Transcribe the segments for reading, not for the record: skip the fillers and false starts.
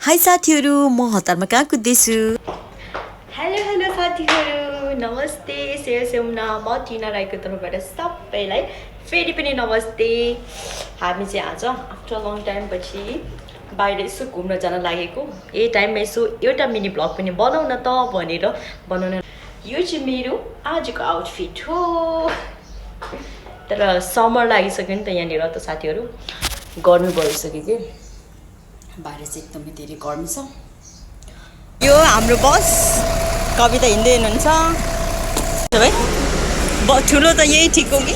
High साथीहरू म हतारमा कहाँ कुद्दैछु। हेलो साथीहरू नमस्ते सेयमना म टिना राईको तर्फबाट सबैलाई फेरि पनि नमस्ते। हामी चाहिँ आज आफ्टर लङ टाइम पछि बाहिर यसो घुम्न जान लागेको। यही टाइममा यसो एउटा मिनी ब्लग पनि बनाउन त भनेर बनाउन। यो चाहिँ मेरो आजको आउटफिट हो। तर समर लागिसक्यो नि त यहाँनिर त साथीहरू, गर्मी भइसक्यो कि बाहिर चाहिँ एकदमै धेरै गर्मी छ। यो हाम्रो बस कविता हिँड्दै हुनुहुन्छ है। ठुलो त यही ठिक हो कि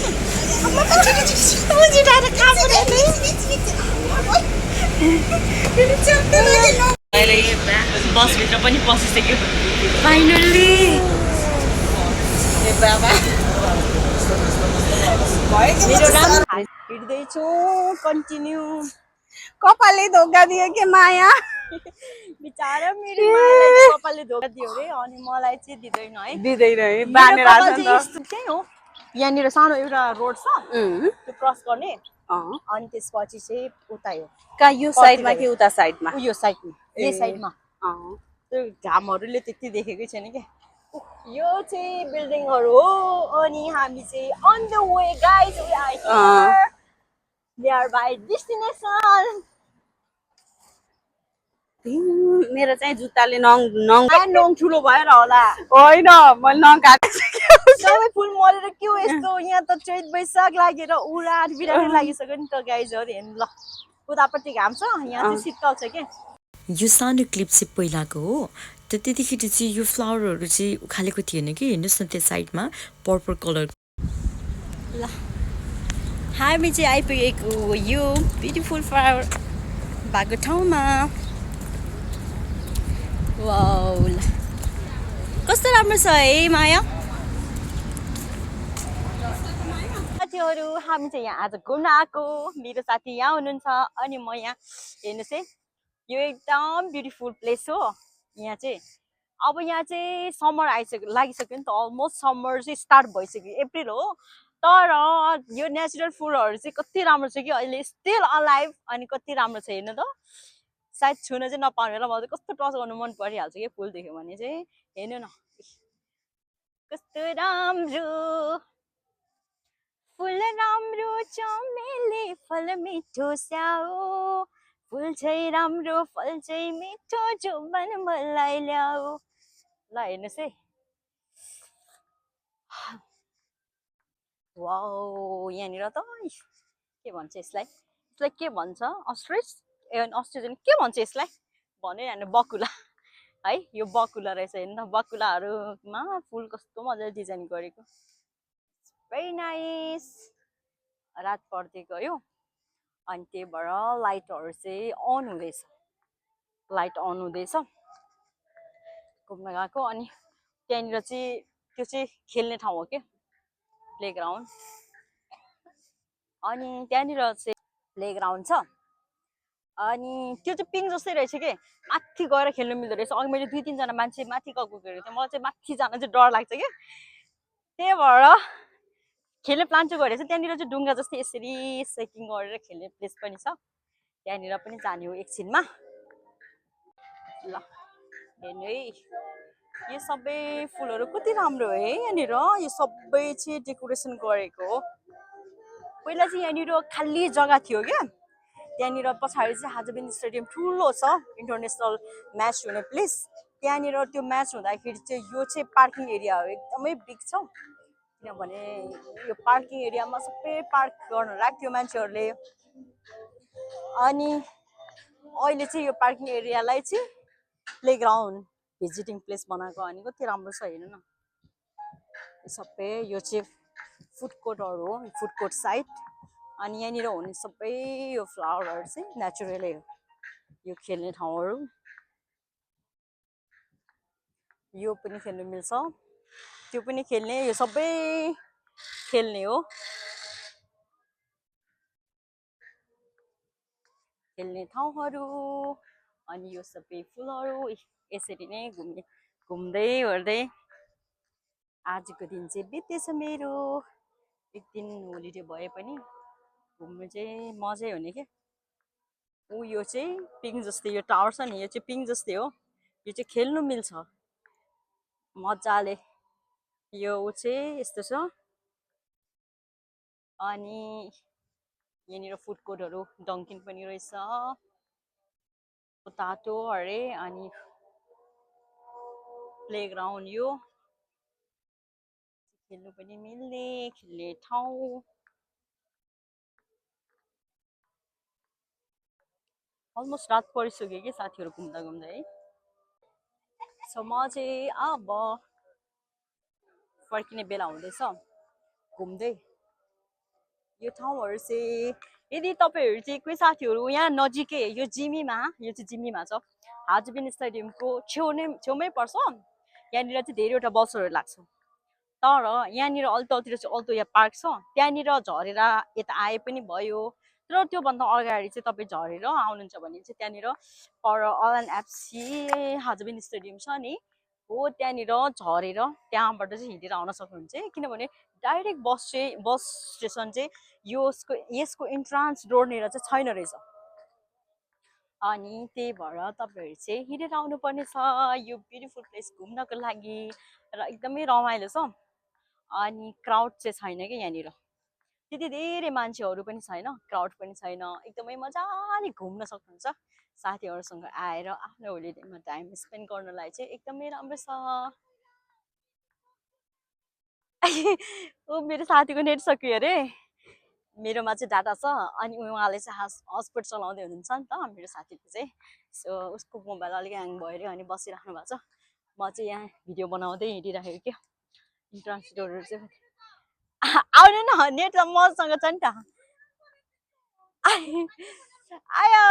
अहिले बसभित्र पनि पसिसक्यो फाइनल्ली। हिँड्दैछु कन्टिन्यू। कपालले धोका दियो के माया। बिचारा मेरो मायालाई कपालले धोका दियो रे, अनि मलाई चाहिँ दिँदैन है। दिँदैन है, बानेर आछ नि त। त्यही हो, यहाँनिर सानो एउटा रोड छ त्यो क्रस गर्ने, अनि त्यसपछि चाहिँ उता हो। का यो साइडमा कि उता साइडमा? यो साइडमा, यो साइडमा। त्यो घामहरूले त्यति देखेकै छैन क्या। यो चाहिँ बिल्डिङहरू हो, अनि हामी चाहिँ on the way guys, we are here nearby destination. मेरो चाहिँ जुत्ताले नङ ठुलो भएर होला। होइन, म नङ काटेको सबै फुल मरेर के हो यस्तो। यहाँ त चैत वैशाख लागेर उराट बिराट लागिसक्यो नि त गाइजहरू। हेर्नु ल, उतापट्टि घाम छ, यहाँ चाहिँ शीतल छ क्या। यो सानो क्लिप चाहिँ पहिलाको हो। त त्यतिखेर चाहिँ यो फ्लावरहरू चाहिँ उखालेको थिएन कि, हेर्नुहोस् न त्यो साइडमा पर्पल कलर। ल हामी चाहिँ आइपुगेको यो ब्युटिफुल फ्लावर भएको ठाउँमा। वाउ, ल कस्तो राम्रो छ है माया। साथीहरू हामी चाहिँ यहाँ आज घुम्न आएको। मेरो साथी यहाँ हुनुहुन्छ, अनि म यहाँ। हेर्नुहोस् है, यो एकदम ब्युटिफुल प्लेस हो। यहाँ चाहिँ अब यहाँ चाहिँ समर लागिसक्यो नि त। अलमोस्ट समर चाहिँ स्टार्ट भइसक्यो, अप्रिल हो। तर यो नेचुरल फुलहरू चाहिँ कति राम्रो छ कि अहिले स्टिल अलाइभ, अनि कति राम्रो छ हेर्नु त। सायद छुन चाहिँ नपाउने होला, मलाई कस्तो टच गर्नु मन परिहाल्छ कि फुल देख्यो भने चाहिँ। हेर्नु न कस्तो राम्रो फुल, राम्रो चमेली फल मिठो स्याउ, फुल चाहिँ राम्रो फल चाहिँ मिठो जुम्बन मलाई ल्याऊ। ल हेर्नुहोस् है, वाउ यहाँनिर त के भन्छ यसलाई, के भन्छ, अस्ट्रिच अस्ट्रिच के भन्छ यसलाई भने होइन, बकुला है। यो बकुला रहेछ, हेर्नु न बकुलाहरूमा फुल कस्तो मजाले डिजाइन गरेको, भेरी नाइस। रात पर्दै गयो, अनि त्यही भएर लाइटहरू चाहिँ अन हुँदैछ, लाइट अन हुँदैछ। घुम्न गएको, अनि त्यहाँनिर चाहिँ त्यो चाहिँ खेल्ने ठाउँ हो क्या, प्लेग्राउन्ड। अनि त्यहाँनिर चाहिँ प्लेग्राउन्ड छ, अनि त्यो चाहिँ पिङ जस्तै रहेछ कि माथि गएर खेल्नु मिल्दो रहेछ। अघि मैले 2-3 जना मान्छे माथि गएको हेरेको थिएँ, मलाई चाहिँ माथि जान चाहिँ डर लाग्छ कि, त्यही भएर खेल्ने प्लान चाहिँ गरेको छ। त्यहाँनिर चाहिँ ढुङ्गा जस्तै यसरी सेकिङ गरेर खेल्ने प्लेस पनि छ, त्यहाँनिर पनि जाने हो एकछिनमा। ल हेर्नु है, यो सबै फुलहरू कति राम्रो है यहाँनिर। यो सबै चाहिँ डेकोरेसन गरेको हो। पहिला चाहिँ यहाँनिर खाली जग्गा थियो क्या, त्यहाँनिर पछाडि चाहिँ हाजबिन स्टेडियम ठुलो छ, इन्टरनेसनल म्याच हुने प्लेस। त्यहाँनिर त्यो म्याच हुँदाखेरि चाहिँ यो चाहिँ पार्किङ एरिया हो, एकदमै बिग छ। किनभने यो पार्किङ एरियामा सबै पार्क गर्न लाग्थ्यो मान्छेहरूले। अनि अहिले चाहिँ यो पार्किङ एरियालाई चाहिँ प्लेग्राउन्ड भिजिटिङ प्लेस बनाएको, अनि कति राम्रो छ हेर्नु न। सबै यो चाहिँ फुड कोर्टहरू हो, फुड कोर्ट साइड। अनि यहाँनिर हुने सबै यो फ्लावरहरू चाहिँ नेचुरलै हो। यो खेल्ने ठाउँहरू, यो पनि खेल्नु मिल्छ, त्यो पनि खेल्ने, यो सबै खेल्ने हो, खेल्ने ठाउँहरू। अनि यो सबै फुलहरू यसरी नै घुम्दै ओर्दै आजको दिन चाहिँ बितेछ मेरो। एक दिन होलिडे भए पनि घुम्नु चाहिँ मजै हुने क्या। यो चाहिँ पिङ जस्तै यो टावर छ नि यो चाहिँ पिङ जस्तै हो यो चाहिँ खेल्नु मिल्छ मजाले यो चाहिँ यस्तो छ अनि यहाँनिर फुड कोर्टहरू डङ्किन पनि रहेछ तातो अरे अनि प्लेग्राउन्ड यो खेल्नु पनि मिल्ने खेल्ने ठाउँ अलमोस्ट रात परिसक्यो कि साथीहरू घुम्दा घुम्दै है सो म चाहिँ अब फर्किने बेला हुँदैछ घुम्दै यो ठाउँहरू चाहिँ यदि तपाईँहरू चाहिँ कोही साथीहरू यहाँ नजिकै यो चाहिँ जिमीमा छ हाजबिन स्टेडियमको छेउमै पर्छ यहाँनिर चाहिँ धेरैवटा बसहरू लाग्छ तर यहाँनिर अल्तोतिर चाहिँ अल्तो या पार्क छ त्यहाँनिर झरेर यता आए पनि भयो तर त्योभन्दा अगाडि चाहिँ तपाईँ झरेर आउनुहुन्छ भने चाहिँ त्यहाँनिर पर अलान एफसी हाजबिन स्टेडियम छ नि हो त्यहाँनिर झरेर त्यहाँबाट चाहिँ हिँडेर आउन सक्नुहुन्छ किनभने डाइरेक्ट बस स्टेसन चाहिँ यसको इन्ट्रान्स डोरनिर चाहिँ छैन रहेछ अनि त्यही भएर तपाईँहरू चाहिँ हिँडेर आउनुपर्ने छ यो ब्युटिफुल प्लेस घुम्नको लागि र एकदमै रमाइलो छ अनि क्राउड चाहिँ छैन कि यहाँनिर त्यति धेरै मान्छेहरू पनि छैन क्राउड पनि छैन एकदमै मजाले घुम्न सक्नुहुन्छ साथीहरूसँग आएर आफ्नो होलिडेमा टाइम स्पेन्ड गर्नलाई चाहिँ एकदमै राम्रो छ ऊ मेरो साथीको नेट सक्यो अरे मेरोमा चाहिँ डाटा छ अनि उहाँले चाहिँ हटस्पट चलाउँदै हुनुहुन्छ नि त मेरो साथीको चाहिँ सो उसको मोबाइल अलिक ह्याङ भयो अरे अनि बसिराख्नु भएको छ म चाहिँ यहाँ भिडियो बनाउँदै हिँडिराखेको क्या इन्ट्रान्स डोरहरू चाहिँ आउनु न नेट त मसँग छ नि त आयो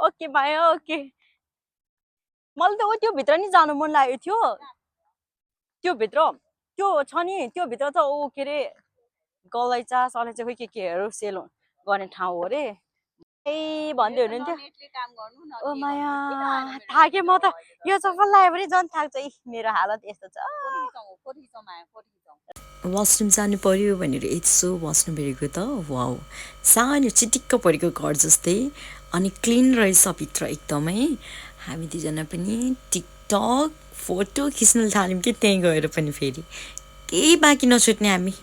ओके भयो ओके मलाई त त्यो भित्र नि जानु मन लागेको थियो त्यो भित्र त्यो छ नि त्यो भित्र त ऊ के अरे गलैचा सलैचा खोइ केहरू सेल गर्ने ठाउँ हो अरे ए भन्दै हुनुहुन्थ्यो ओ माया थाकेँ म त यो चप्पल लगायो भने झन् थाक्छ मेरो हालत यस्तो छ वासरुम जानु पर्यो भनेर यसो बस्नु भेटेको त वाउ सानो चिटिक्क परेको घर जस्तै अनि क्लिन रहेछ भित्र एकदमै हामी दुईजना पनि टिकटक फोटो खिच्न थाल्यौँ कि त्यहीँ गएर पनि फेरि केही बाँकी नछुट्ने हामी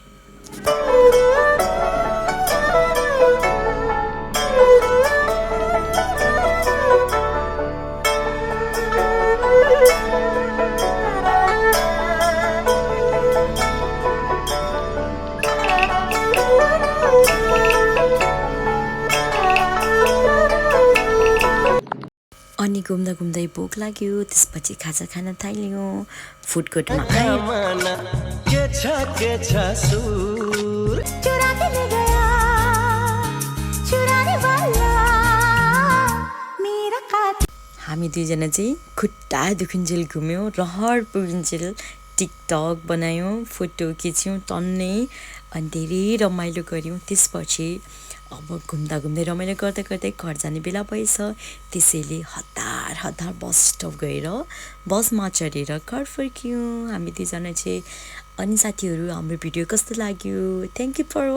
अनि घुम्दा घुम्दै भोक लाग्यो त्यसपछि खाजा खान थाल्यौँ फुड कोर्टमा हामी दुईजना चाहिँ खुट्टा दुखुन्जेल घुम्यौँ रहर पुगुन्जेल टिकटक बनायौँ फोटो खिच्यौँ टन्नै अनि धेरै रमाइलो गऱ्यौँ त्यसपछि अब घुम्दा घुम्दै रमाइलो गर्दा गर्दै घर जाने बेला भएछ त्यसैले हतार बस स्टप गएर बसमा चढेर घर फर्क्यौँ हामी दुईजना चाहिँ अनि साथीहरू हाम्रो भिडियो कस्तो लाग्यो थ्याङ्क यू फर